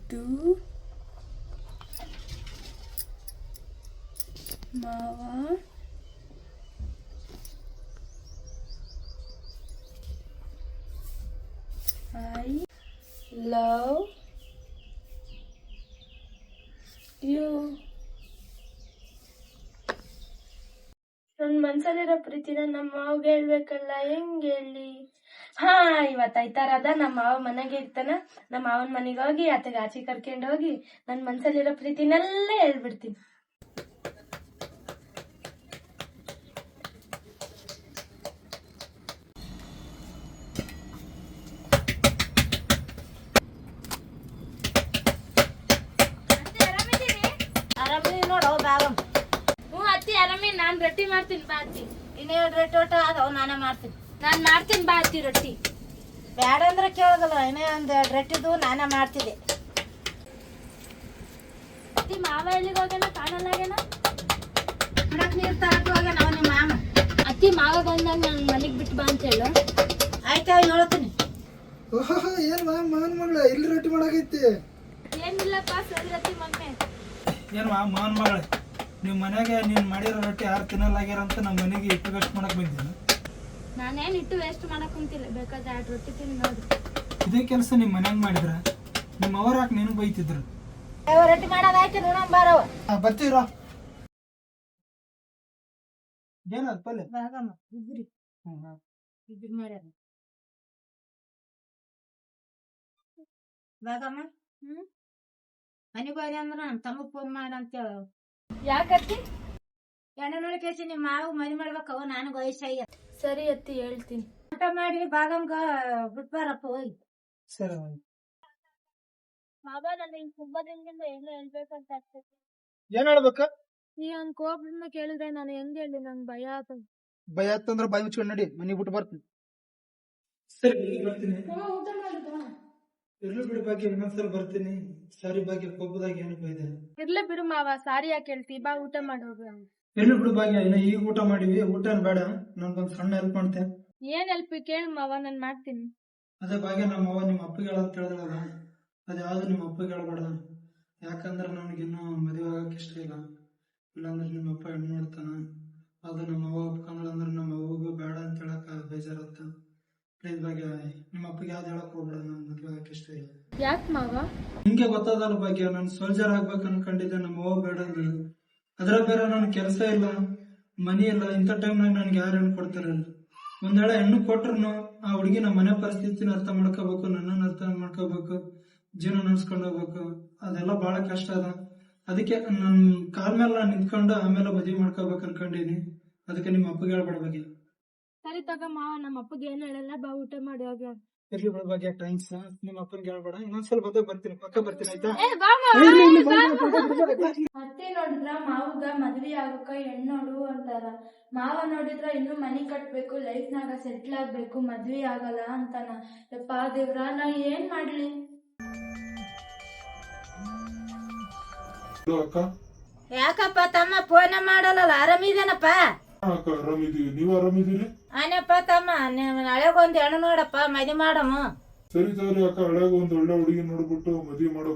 ಇದು ಮಾವ I love you. ನನ್ನ ಮನ್ಸಲ್ಲಿರೋ ಪ್ರೀತಿನ ನಮ್ಮ ಮಾವಗೆ ಹೇಳ್ಬೇಕಲ್ಲ, ಹೆಂಗ್ ಹೇಳಿ? ಹಾ, ಇವತ್ತು ಐತಾರದ ನಮ್ಮ ಮಾವ ಮನೆಗೆ ಇರ್ತಾನ. ನಮ್ಮ ಮಾವನ ಮನೆಗೆ ಹೋಗಿ ಆತಗೆ ಆಚೆ ಕರ್ಕೊಂಡು ಹೋಗಿ ನನ್ನ ಮನ್ಸಲ್ಲಿರೋ ಪ್ರೀತಿನೆಲ್ಲ ಹೇಳ್ಬಿಡ್ತೀನಿ. ಆರಾಮದಿ ನೋಡು ಬಾಗಮ್. ಹ್ಞೂ ಅತ್ತಿ ಆರಾಮೇ. ನಾನ್ ರೊಟ್ಟಿ ಮಾಡ್ತೀನಿ ಬಾ ಅತ್ತಿ. ಇನ್ನೇನು ರೊಟ್ಟಿ ಊಟ ಅದಾವ ನಾನೇ ಮಾಡ್ತೀನಿ. ನಾನ್ ಮಾಡ್ತೀನಿ ಬಾ ಅತ್ತಿ ರೊಟ್ಟಿ. ಬ್ಯಾಡ ಅಂದ್ರೆ ಕೇಳೋದಲ್ಲ, ಇನ್ನೇ ಒಂದು ರೊಟ್ಟಿದು ನಾನೇ ಮಾಡ್ತಿದ್ದೆ. ಅತ್ತಿ ಮಾವ ಎಲ್ಲಿಗೆ ಹೋಗ್ಯಾನ? ಕಾಣಲ್ಲಾಗ್ಯಾನ. ಕುಡಕ್ ನೀರು ತರಕ್ಕೆ ಹೋಗ್ಯ ನಾವು ನಿಮ್ಮ ಮಾಮ. ಅತ್ತಿ ಮಾವ ಬಂದಾಗ ನನ್ ಮನೆಗ್ ಬಿಟ್ಟು ಬಾ ಅಂತ ಹೇಳು. ಆಯ್ತಾ ಹೇಳ್ತೀನಿ. ಏನ್ ಮಾವನ್ ಮಗಳ ಇಲ್ಲಿ ರೊಟ್ಟಿ ಮಾಡಕೈತಿ? ಏನಿಲ್ಲಪ್ಪ, ಸರಿ ಅತ್ತಿ ಮೊನ್ನೆ ಏನ್ ಮಾವನ್ ಮಗಳ ನಿಮ್ ಮನ್ಯಾಗ ನೀನ್ ಮಾಡಿರೋ ರೊಟ್ಟಿ ಯಾರು ತಿನ್ನಲಾಗ್ಯಾರ ಅಂತ ನಮ್ಮ ಮನೆಗೆ ಇಟ್ಟು ವೇಸ್ಟ್ ಮಾಡಕ್ ಬಂದಿದ್ದೇನೆ. ನಾನೇನ್ ಇಟ್ಟು ವೇಸ್ಟ್ ಮಾಡಕ್ ಕುಂತಿಲ್ಲ, ಬೇಕಾದ್ರೆ 2 ರೊಟ್ಟಿ ತಿಂದು ನೋಡು. ಇದೇ ಕೆಲಸ ನಿಮ್ ಮನ್ಯಾಗ ಮಾಡಿದ್ರ ನಿಮ್ಮ ಅವ್ರ ಯಾಕೆ ನೀನು ಬೈತಿದ್ರು? ರೊಟ್ಟಿ ಮಾಡೋದಾಯ್ತು ನೋಡೋಣ ಬಾರವ. ಬರ್ತೀವ್ರ. ಏನದ ಪಲ್ಯ? ಬಾಗಮ್ಮ ಇದ್ರಿ ಇದ್ರಿ ಮಾಡ್ಯಾರ ಬಾಗಮ್ಮ. ಮನೆಗೆ ಹೋಗಿ ಅಂದ್ರ ನಮ್ಮ ತಮ್ಮ ಫೋನ್ ಮಾಡ ಅಂತ ಹೇಳ. ಯಾಕತ್ತಿ? ಎಣ್ಣೆ ನೋಡಿ ಕೇಸಿ ನಿಮ್ಮ ಮಾವು ಮನೆ ಮಾಡ್ಬೇಕವ, ನನಗೆ ವಯಸ್ಸಾಗ್ಯ. ಸರಿ ಅತ್ತಿ, ಹೇಳ್ತೀನಿ. ಊಟ ಮಾಡಿ ಬಾಗಮ್ಗ ಬಿಟ್ಬಾರಪ್ಪ ಹೋಗಿ. ಸರಿ. ಮಾವ, ನನಗೆ ತುಂಬಾ ದಿನದಿಂದ ಏನು ಹೇಳ್ಬೇಕಂತ ಆಗ್ತೈತಿ. ಏನ್ ಹೇಳ್ಬೇಕ? ನೀ ಅವ್ನ ಕೋಪದಿಂದ ಕೇಳಿದ್ರೆ ನಾನು ಹೆಂಗ್ ಹೇಳಿ? ನಂಗೆ ಭಯ ಆತ. ಭಯ ಆತಂದ್ರ ಬಾಯಿ ಮುಚ್ಕೊಂಡು ನಡಿ, ಮನೆಗೆ ಬಿಟ್ಟು ಬರ್ತೀನಿ. ಸರಿ ಬರ್ತೀನಿ. ಊಟ ಮಾಡಿದ್ವಾ? ಇರ್ಲಿ ಬಿಡು ಭಾಗ್ಯ, ಇನ್ನೊಂದ್ಸಲ ಬರ್ತೀನಿ. ಸಾರಿ ಭಾಗ್ಯ, ಕೋಪದಾಗ ಏನು ಬೈದೆ. ಇರ್ಲಿ ಬಿಡು ಮಾವ, ಸಾರಿ ಯಾಕೆ ಹೇಳ್ತಿ? ಬಾ ಊಟ ಮಾಡೋದು. ಇರ್ಲಿ ಬಿಡು ಭಾಗ್ಯ, ಇನ್ನ ಈಗ ಊಟ ಮಾಡಿವಿ, ಊಟ ಏನ್ ಬೇಡ. ನನ್ಗೊಂದ್ ಸಣ್ಣ ಹೆಲ್ಪ್ ಮಾಡ್ತೆ. ಏನ್ ಹೆಲ್ಪ್ ಕೇಳು ಮಾವ, ನಾನ್ ಮಾಡ್ತೀನಿ. ಅದೇ ಭಾಗ್ಯ, ನಮ್ಮ ಅವ್ವ ನಿಮ್ಮ ಅಪ್ಪಗೆ ಹೇಳಂತ ಹೇಳಿದ್ರಲ್ಲ, ಅದ್ಯಾವ್ದು ನಿಮ್ಮ ಅಪ್ಪಗೆ ಹೇಳ್ಬೇಡ. ಯಾಕಂದ್ರೆ ನನಗಿನ್ನೂ ಮದುವೆ ಆಗಕ್ಕೆ ಇಷ್ಟ ಇಲ್ಲ. ಇಲ್ಲಾಂದ್ರೆ ನಿಮ್ಮ ಅಪ್ಪ ಹೆಣ್ಣು ನೋಡ್ತಾನ. ಅದು ನಮ್ಮ ಅವ್ವ ಒಪ್ಕೊಂಡ್ಳಂದ್ರೆ ನಮ್ಮ ಅವ್ವಗೂ ಬೇಡ ಅಂತ ಹೇಳಕ್ ಬೇಜಾರತ್ತ. ಪ್ಲೀಸ್ ಭಾಗ್ಯ, ನಿಮ್ಮ ಅಪ್ಪಗೆ ಯಾವ್ದು ಹೇಳಕ್ ಹೋಗ್ಬೇಡ, ನನ್ ಮದುವೆ ಆಗಕ್ಕೆ ಇಷ್ಟ ಇಲ್ಲ. ಯಾಕೆ ಮಾವ? ನಿಂಗೆ ಗೊತ್ತದಲ್ಲ ಭಾಗ್ಯ, ನಾನು ಸೋಲ್ಜರ್ ಆಗ್ಬೇಕು ಅನ್ಕೊಂಡಿದ್ದೆ. ನಮ್ಮ ಅವ್ವ ಬೇಡ ಅಂದ್ರೆ ಅದ್ರ ಬೇರೆ ನನ್ ಕೆಲಸ ಇಲ್ಲ, ಮನಿ ಇಲ್ಲ. ಇಂಥ ಟೈಮ್ನಾಗ ನನ್ಗೆ ಯಾರು ಹೆಣ್ಣು ಕೊಡ್ತಾರಲ್ಲ. ಒಂದ್ ವೇಳೆ ಹೆಣ್ಣು ಕೊಟ್ರು ಆ ಹುಡುಗಿ ನಮ್ಮ ಮನೆ ಪರಿಸ್ಥಿತಿನ ಅರ್ಥ ಮಾಡ್ಕೋಬೇಕು, ನನ್ನನ್ನು ಅರ್ಥ ಮಾಡ್ಕೋಬೇಕು, ಜೀವನ ನಡೆಸ್ಕೊಂಡು ಹೋಗ್ಬೇಕು. ಅದೆಲ್ಲ ಬಹಳ ಕಷ್ಟ ಅದ. ಅದಕ್ಕೆ ನನ್ ಕಾಲ್ ಮೇಲೆ ನಾನು ನಿಂತ್ಕೊಂಡು ಆಮೇಲೆ ಮದುವೆ ಮಾಡ್ಕೋಬೇಕು ಅನ್ಕೊಂಡಿನಿ. ಅದಕ್ಕೆ ನಿಮ್ಮ ಅಪ್ಪಗೆ ಹೇಳ್ಬೇಡ ಭಾಗ್ಯ. ಸರಿ ತಗ ಮಾವ, ನಮ್ಮ ಅಪ್ಪಗೆ ಏನು ಹೇಳಲ್ಲ, ಬಾ ಊಟ ಮಾಡಿ ಹೋಗ. ಇರ್ಲಿ ಬಿಡ ಭಾಗ್ಯ, ಥ್ಯಾಂಕ್ಸ್. ನಿಮ್ಮ ಅಪ್ಪನಿಗೆ ಹೇಳ್ಬೇಡ, ಇನ್ನೊಂದ್ಸಲ ಬರ್ತೀನಿ, ಪಕ್ಕ ಬರ್ತೀನಿ, ಆಯ್ತಾ? ಅತ್ತೆ ನೋಡಿದ್ರ ಮಾವುಗ ಮದ್ವಿ ಆಗಕ್ಕ ಹೆಣ್ಣೋಡು ಅಂತಾರ. ಮಾವ ನೋಡಿದ್ರ ಇನ್ನು ಮನಿ ಕಟ್ಬೇಕು, ಲೈಫ್ ನಾಗ ಸೆಟ್ಲ್ ಆಗ್ಬೇಕು, ಮದ್ವಿ ಆಗಲ್ಲ ಅಂತಾನ. ಯಪ್ಪ ದೇವ್ರ, ನಾ ಏನ್ ಮಾಡ್ಲಿ? ಯಾಕಪ್ಪ ತಮ್ಮ ಫೋನ್ ಮಾಡಲ್ಲ? ಆರಾಮಿದೇನಪ್ಪ? ಆರಾಮಿದೀವಿ, ನೀವು ಆರಾಮಿದ್ದೀರಿ? ಆನಪ್ಪ ತಮ್ಮ, ಹಳೆಗೊಂದು ಹೆಣ್ಣು ನೋಡಪ್ಪ, ಮದಿ ಮಾಡಮ್ಮ. ಸರಿ ಸರಿ ಅಕ್ಕ, ಹಳೆಗ ಒಂದ್ ಒಳ್ಳೆ ಹುಡುಗಿ ನೋಡ್ಬಿಟ್ಟು ಮದ್ವಿ ಮಾಡೋ.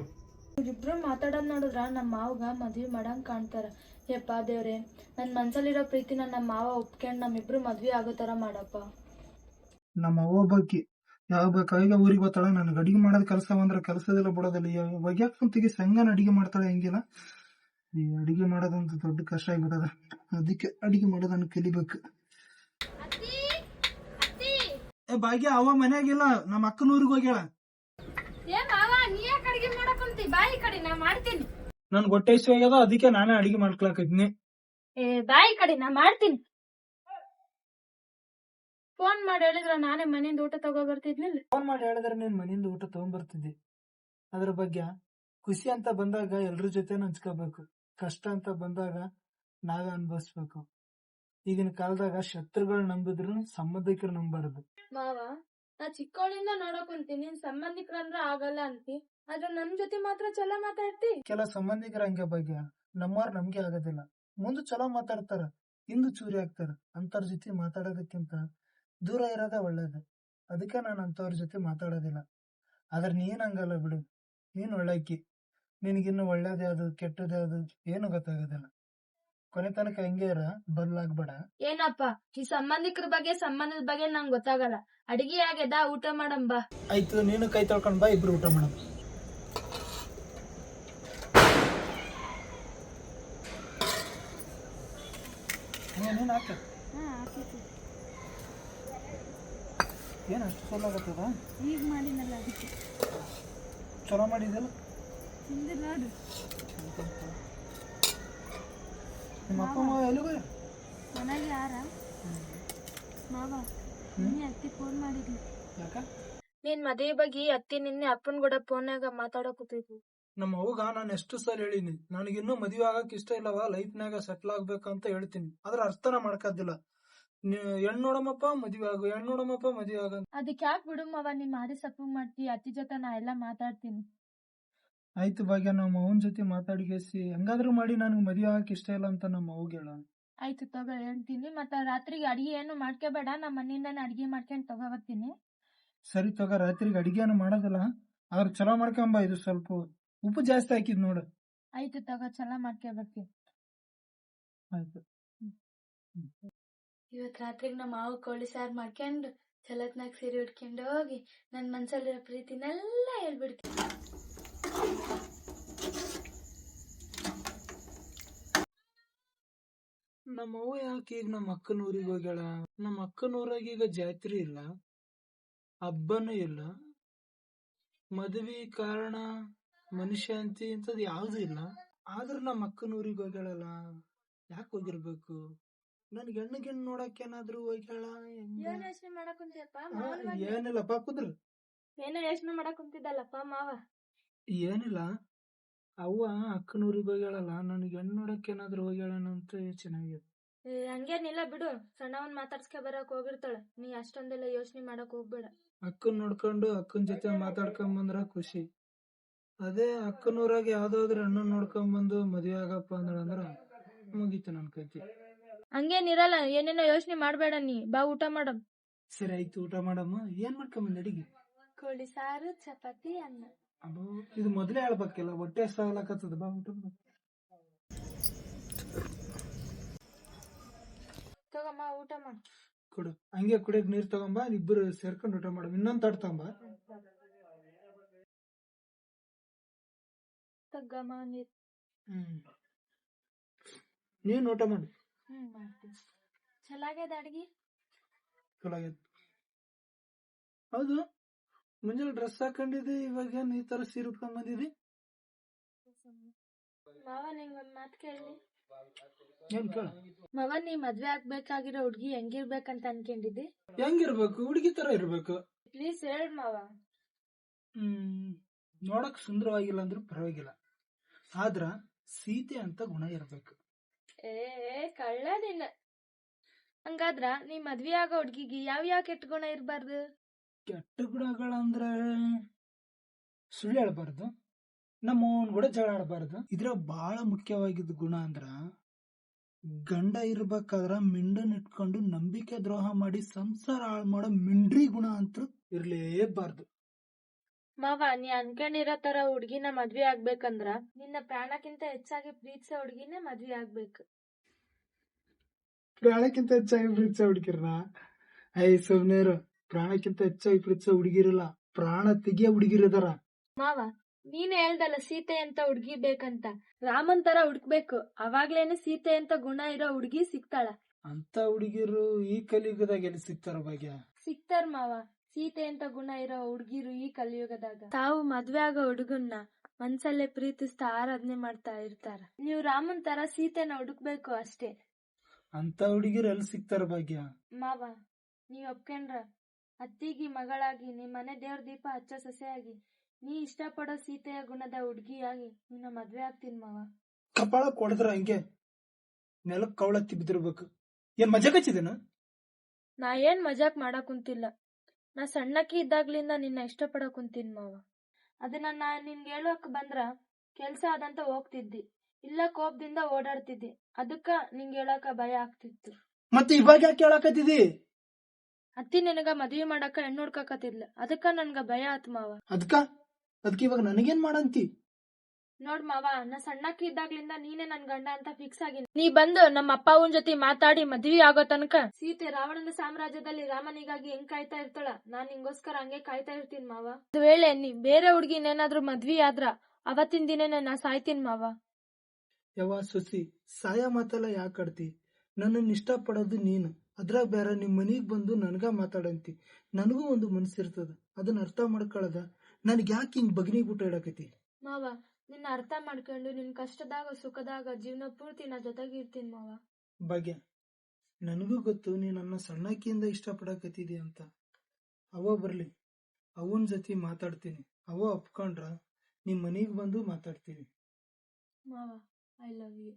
ಇವ್ರಿಬ್ರು ಮಾತಾಡೋದ್ ನೋಡಿದ್ರ ನಮ್ಮ ಮಾವಗ ಮದ್ವಿ ಮಾಡಂಗ್ ಕಾಣ್ತಾರ. ಯಪ್ಪ ದೇವ್ರೆ, ನನ್ ಮನ್ಸಲ್ಲಿರೋ ಪ್ರೀತಿನ ನಮ್ಮ ಮಾವ ಒಪ್ಕೊಂಡ್ ನಮ್ಮಿಬ್ರು ಮದ್ವಿ ಆಗೋ ತರ ಮಾಡಪ್ಪ. ನಮ್ಮ ಅವ್ವ ಬಗ್ಗೆ ಯಾವ ಬೇಕಾಗ ಊರಿಗೆ ಗೊತ್ತಾಳ. ನನಗೆ ಅಡಿಗೆ ಮಾಡೋದ್ ಕೆಲಸ ಅಂದ್ರೆ ಕೆಲಸದೆಲ್ಲ ಬಿಡೋದಿಲ್ಲ. ಒಗ್ಯಾಕ ಕುಂತಿಗೆ ಸಂಗನ ಅಡಿಗೆ ಮಾಡ್ತಾಳೆ, ಹೆಂಗಿಲ್ಲ. ಈ ಅಡಿಗೆ ಮಾಡೋದಂತ ದೊಡ್ಡ ಕಷ್ಟ ಆಗ್ಬಿಡದ. ಅದಕ್ಕೆ ಅಡಿಗೆ ಮಾಡೋದನ್ನ ಕಲಿಬೇಕು. ಭಾಗ್ಯ ಅವ ಮನ್ಯಾಗಿಲ್ಲ, ನಮ್ಮ ಅಕ್ಕನ ಊರಿಗೆ ಹೋಗ್ಯಾಳ. ಬಾಯಿ ಕಡೆ ನಾ ಮಾಡ್ತೀನಿ. ನನ್ ಹೊಟ್ಟೆ ಹಸಿವು ಆಗ್ಯದ, ಅದಕ್ಕೆ ನಾನೇ ಅಡಿಗೆ ಮಾಡ್ಕೊಳಕತ್ತೀನಿ. ಬಾಯಿ ಕಡೆ ನಾ ಮಾಡ್ತೀನಿ. ಫೋನ್ ಮಾಡಿ ಹೇಳಿದ್ರ ನಾನೇ ಮನೆಯಿಂದ ಊಟ ತಗೋ ಬರ್ತಿದ್ನಿಲ್ಲ. ಫೋನ್ ಮಾಡಿ ಹೇಳಿದ್ರೆ ನೀನ್ ಮನೆಯಿಂದ ಊಟ ತಗೊಂಡ್ಬರ್ತಿದ್ದೆ. ಅದ್ರ ಬಗ್ಗೆ ಖುಷಿ ಅಂತ ಬಂದಾಗ ಎಲ್ರ ಜೊತೆ ಹಂಚ್ಕೋಬೇಕು, ಕಷ್ಟ ಅಂತ ಬಂದಾಗ ನಾವೇ ಅನ್ಭವಿಸ್ಬೇಕು. ಈಗಿನ ಕಾಲದಾಗ ಶತ್ರುಗಳು ನಂಬಿದ್ರು ಸಂಬಂಧಿಕರು ನಂಬಾರದು. ಮಾವ, ನಾ ಚಿಕ್ಕವಳಿಂದ ನೋಡಕ್ ಕುಂತೀನಿ, ಸಂಬಂಧಿಕರಂದ್ರ ಆಗಲ್ಲ ಅಂತಿ, ಆದ್ರೆ ನನ್ ಜೊತೆ ಮಾತ್ರ ಚಲೋ ಮಾತಾಡ್ತಿ. ಕೆಲ ಸಂಬಂಧಿಕರ ಹಂಗೆ ಭಾಗ್ಯ, ನಮ್ಮವ್ರು ನಮ್ಗೆ ಆಗೋದಿಲ್ಲ. ಮುಂದೆ ಚಲೋ ಮಾತಾಡ್ತಾರ, ಹಿಂದೆ ಚೂರಿ ಆಗ್ತಾರ. ಅಂತವ್ರ ಜೊತೆ ಮಾತಾಡೋದಕ್ಕಿಂತ ದೂರ ಇರೋದೇ ಒಳ್ಳೇದು. ಅದಕ್ಕೆ ನಾನು ಅಂತವ್ರ ಜೊತೆ ಮಾತಾಡೋದಿಲ್ಲ. ಆದ್ರೆ ನೀನ್ ಹಂಗಲ್ಲ ಬಿಡು, ಏನು ಒಳ್ಳೆಕ್ಕಿ, ನಿನಗಿನ್ನು ಒಳ್ಳೇದು ಯಾವ್ದು ಕೆಟ್ಟದ್ದು ಯಾವ್ದು ಏನು ಗೊತ್ತಾಗೋದಿಲ್ಲ. ಕೊನೆ ತನಕ ಹೆಂಗೆ ಇರ, ಬದಲಾಗ್ಬೇಡ. ಏನಪ್ಪ ಈ ಸಂಬಂಧದ ಬಗ್ಗೆ ನಂಗೆ ಗೊತ್ತಾಗಲ್ಲ. ಅಡಿಗೆ ಆಗ್ಯದ, ಊಟ ಮಾಡಂಬ. ಆಯ್ತು, ನೀನು ಕೈ ತೊಳ್ಕೊಂಡ್ ಬಾ, ಇಬ್ರು ಊಟ ಮಾಡೋಣ. ನೀನು ಹಾಕ. ಏನು ಅಷ್ಟು ಚಲೋ ಆಗತ್ತದ? ಈಗ ಮಾಡಿನಲ್ಲ ಅದಕ್ಕೆ ಚಲೋ ಮಾಡಿದಲ್ಲ. ತಿಂದಿ ನೋಡು. ನಿಮ್ಮ ಅಪ್ಪ ಅಮ್ಮ ಎಲ್ಲಿಗೆ? ಮನೆಗೆ ಯಾರ ಮಾವ ನಿನ್ನೆ ಅತ್ತಿ ಫೋನ್ ಮಾಡಿದ್ಲು. ಯಾಕ? ನಿನ್ ಮದುವೆ ಬಗ್ಗೆ ಅತ್ತಿ ನಿನ್ನೆ ಅಪ್ಪನ್ ಕೂಡ ಫೋನ್ಯಾಗ ಮಾತಾಡಕತ್ತಿದ್ವಿ. ನಮ್ಮ ಅವ್ಗ ನಾನು ಎಷ್ಟು ಸಲ ಹೇಳಿನಿ, ನನಗಿನ್ನೂ ಮದುವೆ ಆಗಕ್ ಇಷ್ಟ ಇಲ್ಲವ, ಲೈಫ್ನಾಗ ಸೆಟ್ಲ್ ಆಗ್ಬೇಕಂತ ಹೇಳ್ತೀನಿ. ಅದ್ರ ಅರ್ಥನ ಮಾಡ್ಕೋದಿಲ್ಲ. ಹೆಣ್ಣು ನೋಡಮ್ಮಪ್ಪ ಮದುವೆ ಆಗು, ಹೆಣ್ಣು ನೋಡಮ್ಮಪ್ಪ ಮದುವೆ ಆಗ. ಅದಕ್ಕೆ ಯಾಕೆ ಬಿಡು ಮಾವ, ನೀ ಮಾಡಿ ಸಪೋರ್ಟ್ ಮಾಡ್ತಿ. ಅತ್ತಿ ಜೊತೆ ನಾ ಎಲ್ಲ ಮಾತಾಡ್ತೀನಿ. ಆಯ್ತು ಭಾಗ್ಯ, ನಮ್ಮ ಅವನ ಜೊತೆ ಮಾತಾಡಿಗೆಸಿ ಹೆಂಗಾದ್ರೂ ಮಾಡಿ ನನಗೆ ಮದುವೆ ಆಗಕ್ ಇಷ್ಟ ಇಲ್ಲ ಅಂತ ನಮ್ಮ ಅವ್ಗೆ ಹೇಳ. ಆಯ್ತು ತಗೋ, ಹೇಳ್ತೀನಿ. ಮತ್ತ ರಾತ್ರಿಗೆ ಅಡಿಗೆ ಏನು ಮಾಡ್ಕೋಬೇಡ, ನಮ್ಮ ಮನೆಯಿಂದಾನೆ ಅಡಿಗೆ ಮಾಡ್ಕೊಂಡ್ ತಗೋಬರ್ತೀನಿ. ಸರಿ ತಗೋ, ರಾತ್ರಿಗೆ ಅಡಿಗೆನು ಮಾಡೋದಿಲ್ಲ, ಆದ್ರೆ ಚಲೋ ಮಾಡ್ಕೊಂಬ. ಇದು ಸ್ವಲ್ಪ ಉಪ್ಪು ಜಾಸ್ತಿ ಹಾಕಿದ್ ನೋಡು. ಆಯ್ತು ತಗೋ, ಚಲೋ ಮಾಡ್ಕೋಬರ್ತೀನಿ. ಆಯ್ತು. ಇವತ್ ರಾತ್ರಿಗೆ ನಮ್ಮ ಮಾವು ಕೋಳಿ ಸಾರು ಮಾಡ್ಕೊಂಡು ಚಲತ್ನಾಗ ಸೀರೆ ಉಟ್ಕೊಂಡು ಹೋಗಿ ನನ್ ಮನ್ಸಲ್ಲಿರೋ ಪ್ರೀತಿನೆಲ್ಲ ಹೇಳ್ಬಿಡ್ತೀನಿ. ನಮ್ಮ ಅವ್ವ ಯಾಕೆ ಈಗ ನಮ್ಮ ಅಕ್ಕನ ಊರಿಗೆ ಹೋಗ್ಯಾಳ? ನಮ್ಮ ಅಕ್ಕನ ಊರಾಗ ಈಗ ಜಾತ್ರೆ ಇಲ್ಲ, ಹಬ್ಬನೂ ಇಲ್ಲ, ಮದುವೆ ಕಾರಣ ಮನುಷ್ಯಾಂತಿ ಇಂಥದ್ದು ಯಾವ್ದು ಇಲ್ಲ. ಆದ್ರೂ ನಮ್ಮ ಅಕ್ಕನ ಊರಿಗೆ ಹೋಗ್ಯಾಳಲ್ಲ, ಯಾಕೆ ಹೋಗಿರ್ಬೇಕು? ನನ್ಗೆ ಹೆಣ್ಣು ನೋಡಕ್ ಏನಾದ್ರು ಹೋಗ್ಯಾಳ? ಏನ್ ಯೋಚನೆ ಮಾಡಕ್ ಕುಂತಿಯಪ್ಪ? ಏನಿಲ್ಲಪ್ಪ, ಕುದ್ರ. ಏನೋ ಯೋಚನೆ ಮಾಡಕ್ ಕುಂತಿದ್ದಲ್ಲಪ್ಪ ಮಾವ. ಏನಿಲ್ಲ, ಅವ್ವ ಅಕ್ಕನ ಊರಿಗೆ ಹೋಗ್ಯಾಳಲ್ಲ, ನನಗೆ ಹೆಣ್ಣು ನೋಡಕ್ ಏನಾದ್ರು ಹೋಗ್ಯಾಳನ ಅಂತ ಯೋಚನೆ ಆಗ್ಯದ. ಹಂಗೇನಿಲ್ಲ ಬಿಡು, ಸಣ್ಣವನ್ ಮಾತಾಡ್ಸ್ಕ ಬರಕ್ ಹೋಗಿರ್ತಾಳೆ. ನೀ ಅಷ್ಟೊಂದೆಲ್ಲ ಯೋಚನೆ ಮಾಡಕ್ ಹೋಗ್ಬೇಡ. ಅಕ್ಕನ್ ನೋಡ್ಕೊಂಡು ಅಕ್ಕನ ಜೊತೆ ಮಾತಾಡ್ಕೊಂಡ್ ಬಂದ್ರ ಖುಷಿ. ಅದೇ ಅಕ್ಕನೂರಾಗ ಯಾವ್ದಾದ್ರು ಹೆಣ್ಣು ನೋಡ್ಕೊಂಡ್ ಬಂದು ಮದ್ವೆ ಆಗಪ್ಪ ಅಂದ್ರ ಮುಗೀತು ನನ್ ಕೈತಿ. ಹಂಗೇನಿರಲ್ಲ, ಏನೇನೋ ಯೋಚನೆ ಮಾಡ್ಬೇಡ. ನೀ ಬಾ, ಊಟ ಮಾಡಮ್. ಸರಿ ಆಯ್ತು, ಊಟ ಮಾಡಮ್ಮ. ಏನ್ ಮಾಡ್ಕೊಂಬಂದ್ ಅಡಿಗೆ? ಕೋಳಿ ಸಾರು, ಚಪಾತಿ, ಅನ್ನ. ಅಬ್ಬೋ, ಇದು ಮೊದ್ಲೇ ಹೇಳ್ಬೇಕಿಲ್ಲ, ಹೊಟ್ಟೆ ಸಾಗ್ಲಕತ್ತದ. ಬಾ, ಊಟ ಮಾಡ. ತಗೋಮ್ಮ, ಊಟ ಮಾಡ. ಕೊಡು, ಹಂಗೆ ಕುಡಿಯಕ್ ನೀರ್ ತಗೊಂಬ, ಇಬ್ಬರು ಸೇರ್ಕೊಂಡು ಊಟ ಮಾಡಮ್. ಇನ್ನೊಂದ್ ತಡ್ ತಗೊಂಬ. ತಗಮ್ಮ ನೀರ್. ನೀನ್ ಊಟ ಮಾಡಿ. ಮಾಡ್ತೀನಿ. ಚಲಾಗ್ಯದ ಅಡ್ಗಿ? ಚಲೋ ಆಗೈತಿ. ಹೌದು, ಮುಂಜಾನೆ ಡ್ರೆಸ್ ಹಾಕೊಂಡಿದ್ದಿ, ಇವಾಗ ಏನ್ ಈ ತರ ಸೀರೆ ಉಟ್ಕೊಂಡ್ ಬಂದಿದಿ? ಮಾವ, ನಿಂಗೊಂದ್ ಮಾತ್ ಕೇಳಿ. ಏನ್ ಕೇಳ? ಮಾವ, ನೀ ಮದ್ವೆ ಆಗ್ಬೇಕಾಗಿರೋ ಹುಡ್ಗಿ ಹೆಂಗಿರ್ಬೇಕಂತ ಅನ್ಕೊಂಡಿದ್ದಿ? ಹೆಂಗಿರ್ಬೇಕು? ಹುಡುಗಿ ತರ ಇರ್ಬೇಕು. ಪ್ಲೀಸ್ ಹೇಳ್ ಮಾವ. ನೋಡಕ್ ಸುಂದರವಾಗಿಲ್ಲ ಅಂದ್ರೂ ಪರವಾಗಿಲ್ಲ, ಆದ್ರ ಸೀತೆ ಅಂತ ಗುಣ ಇರ್ಬೇಕು. ಕಳ್ಳ ನಿನ್ನ. ಹಂಗಾದ್ರ ನೀ ಮದ್ವೆ ಆಗೋ ಹುಡ್ಗಿಗೆ ಯಾವ ಕೆಟ್ಟ ಗುಣ ಇರ್ಬಾರ್ದು? ಕೆಟ್ಟ ಗುಣಗಳಂದ್ರ ಸುಳ್ಳು ಹೇಳ್ಬಾರ್ದು, ನಮ್ಮವನ್ ಕೂಡ ಜಗಳ ಆಡಬಾರ್ದು. ಇದ್ರ ಬಹಳ ಮುಖ್ಯವಾಗಿದ್ದ ಗುಣ ಅಂದ್ರ ಗಂಡ ಇರ್ಬೇಕಾದ್ರ ಮಿಂಡನ್ ಇಟ್ಕೊಂಡು ನಂಬಿಕೆ ದ್ರೋಹ ಮಾಡಿ ಸಂಸಾರ ಹಾಳು ಮಾಡೋ ಮಿಂಡ್ರಿ ಗುಣ ಅಂತೂ ಇರ್ಲೇಬಾರ್ದು. ಮಾವ, ನೀ ಅನ್ಕೊಂಡಿರೋ ತರ ಹುಡ್ಗಿನ ಮದ್ವೆ ಆಗ್ಬೇಕಂದ್ರ ನಿನ್ನ ಪ್ರಾಣಕ್ಕಿಂತ ಹೆಚ್ಚಾಗಿ ಪ್ರೀತಿಸೋ ಹುಡ್ಗಿನ ಮದ್ವೆ ಆಗ್ಬೇಕು. ಪ್ರಾಣಕ್ಕಿಂತ ಹೆಚ್ಚಾಗಿ ಪ್ರೀತಿಸೋ ಹುಡುಗಿರ್ನ? ಸುಮ್ನೇರು. ಪ್ರಾಣಕ್ಕಿಂತ ಹೆಚ್ಚಾಗಿ ಪ್ರೀತಿಸೋ ಹುಡುಗಿರಲ್ಲ, ಪ್ರಾಣ ತೆಗಿಯೋ ಹುಡುಗಿರದಾರ. ಮಾವ, ನೀನ್ ಹೇಳ್ದಲ್ಲ ಸೀತೆ ಅಂತ ಹುಡ್ಗಿ ಬೇಕಂತ. ರಾಮನ್ ತರ ಹುಡ್ಕ್ಬೇಕು, ಅವಾಗ್ಲೇನೆ ಸೀತೆ ಅಂತ ಗುಣ ಇರೋ ಹುಡ್ಗಿ ಸಿಗ್ತಾಳ. ಅಂತ ಹುಡುಗಿರು ಈ ಕಲಿಯುಗದಾಗ ಎಲ್ಲಿ ಸಿಗ್ತಾರ ಭಾಗ್ಯ? ಸಿಗ್ತಾರ ಮಾವ, ಸೀತೆ ಅಂತ ಗುಣ ಇರೋ ಹುಡ್ಗಿರು ಈ ಕಲಿಯುಗದಾಗ. ತಾವು ಮದ್ವೆ ಆಗೋ ಹುಡುಗನ್ನ ಮನ್ಸಲ್ಲೇ ಪ್ರೀತಿಸ್ತಾ ಆರಾಧನೆ ಮಾಡ್ತಾ ಇರ್ತಾರ. ನೀವು ರಾಮನ್ ತರ ಸೀತೆನ ಹುಡುಕ್ಬೇಕು ಅಷ್ಟೇ. ಅಂತ ಹುಡುಗಿರು ಎಲ್ಲಿ ಸಿಗ್ತಾರ ಭಾಗ್ಯ? ಮಾವ, ನೀವ್ ಒಪ್ಕೊಂಡ್ರ ಅತ್ತಿಗಿ ಮಗಳಾಗಿ ನಿಮ್ ಮನೆ ದೇವ್ರ ದೀಪ ಹಚ್ಚ ಸೊಸೆಯಾಗಿ ನೀ ಇಷ್ಟಪಡೋ ಸೀತೆಯ ಗುಣದ ಹುಡ್ಗಿಯಾಗಿ ನಿನ್ನ ಮದ್ವೆ ಆಗ್ತೀನಿ ಮಾವ. ಕಪಾಳ ಕೊಡದ್ರ ಹಂಗೆ ನೆಲಕ್ ಕವಳತ್ತಿ ಬಿದ್ದಿರ್ಬೇಕು. ಏನ್ ಮಜಾ ಕಚ್ಚಿದೇನ? ನಾ ಏನ್ ಮಜಾಕ್ ಮಾಡಕ್ ಕುಂತಿಲ್ಲ. ನಾ ಸಣ್ಣಕ್ಕಿ ಇದ್ದಾಗ್ಲಿಂದ ನಿನ್ನ ಇಷ್ಟಪಡಕ್ ಕುಂತೀನಿ ಮಾವ. ಅದನ್ನ ನಾ ನಿನ್ಗೆ ಹೇಳೋಕ್ ಬಂದ್ರ ಕೆಲ್ಸ ಆದಂತ ಹೋಗ್ತಿದ್ದಿ, ಇಲ್ಲ ಕೋಪದಿಂದ ಓಡಾಡ್ತಿದ್ದಿ. ಅದಕ್ಕ ನಿಂಗೆ ಹೇಳಕ ಭಯ ಆಗ್ತಿತ್ತು. ಮತ್ತೆ ಇವಾಗ ಯಾಕೆ ಹೇಳಕತ್ತಿದಿ? ಅತ್ತಿ ನಿನಗ ಮದ್ವಿ ಮಾಡಾಕ ಹೆಣ್ಣು ಹುಡ್ಕಾಕತ್ತಿದ್ಲ, ಅದಕ್ಕ ನನ್ಗ ಭಯ ಆತ್ ಮಾವ. ಅದ್ಕ ಅದಕ್ಕೆ ಇವಾಗ ನನಗೇನ್ ಮಾಡಂತಿ? ನೋಡ್ ಮಾವ, ನಾ ಸಣ್ಣಕ್ಕಿ ಇದ್ದಾಗ್ಲಿಂದ ನೀನೇ ನನ್ ಗಂಡ ಅಂತ ಫಿಕ್ಸ್ ಆಗಿನಿ. ನೀ ಬಂದು ನಮ್ಮ ಅಪ್ಪ ಅವನ್ ಜೊತೆ ಮಾತಾಡಿ ಮದ್ವಿ ಆಗೋ ತನಕ ಸೀತೆ ರಾವಣನ ಸಾಮ್ರಾಜ್ಯದಲ್ಲಿ ರಾಮನಿಗಾಗಿ ಹೆಂಗ್ ಕಾಯ್ತಾ ಇರ್ತಾಳ, ನಾನ್ ನಿಂಗೋಸ್ಕರ ಹಂಗೆ ಕಾಯ್ತಾ ಇರ್ತೀನಿ ಮಾವ. ಒಂದ್ ವೇಳೆ ನೀ ಬೇರೆ ಹುಡ್ಗಿನೇನಾದ್ರೂ ಮದ್ವಿ ಆದ್ರ ಅವತ್ತಿನ ದಿನ ನಾ ಸಾಯ್ತೀನಿ ಮಾವ. ಯವ್ವ ಸೊಸಿ, ಸಾಯ ಮಾತೆಲ್ಲ ಯಾಕೆ ಆಡ್ತಿ? ನನ್ನನ್ನು ಇಷ್ಟಪಡೋದು ನೀನು, ಅದ್ರಾಗ ಬೇರೆ ನಿಮ್ ಮನಿಗ್ ಬಂದು ನನ್ಗ ಮಾತಾಡಂತಿ. ನನಗೂ ಒಂದು ಮನ್ಸಿರ್ತದ, ಅದನ್ನ ಅರ್ಥ ಮಾಡ್ಕೊಳ್ಳದ ನನ್ಗೆ ಯಾಕೆ ಹಿಂಗ್ ಬಗ್ನಿ ಬಿಟ್ಟು ಇಡಕತಿ? ಮಾವ, ನಿನ್ನ ಅರ್ಥ ಮಾಡ್ಕೊಂಡು ನಿನ್ ಕಷ್ಟದಾಗ ಸುಖದಾಗ ಜೀವನ ಪೂರ್ತಿ ನಾ ಜೊತೆಗಿರ್ತೀನಿ ಮಾವ. ಭಾಗ್ಯ, ನನಗೂ ಗೊತ್ತು ನೀ ನನ್ನ ಸಣ್ಣಕ್ಕಿಯಿಂದ ಇಷ್ಟಪಡಕತ್ತಿದಿ ಅಂತ. ಅವ ಬರ್ಲಿ, ಅವನ್ ಜೊತೆ ಮಾತಾಡ್ತೀನಿ. ಅವ ಒಪ್ಕೊಂಡ್ರ ನಿಮ್ ಮನಿಗ್ ಬಂದು ಮಾತಾಡ್ತೀನಿ. ಮಾವ, ಐ ಲವ್ ಯು.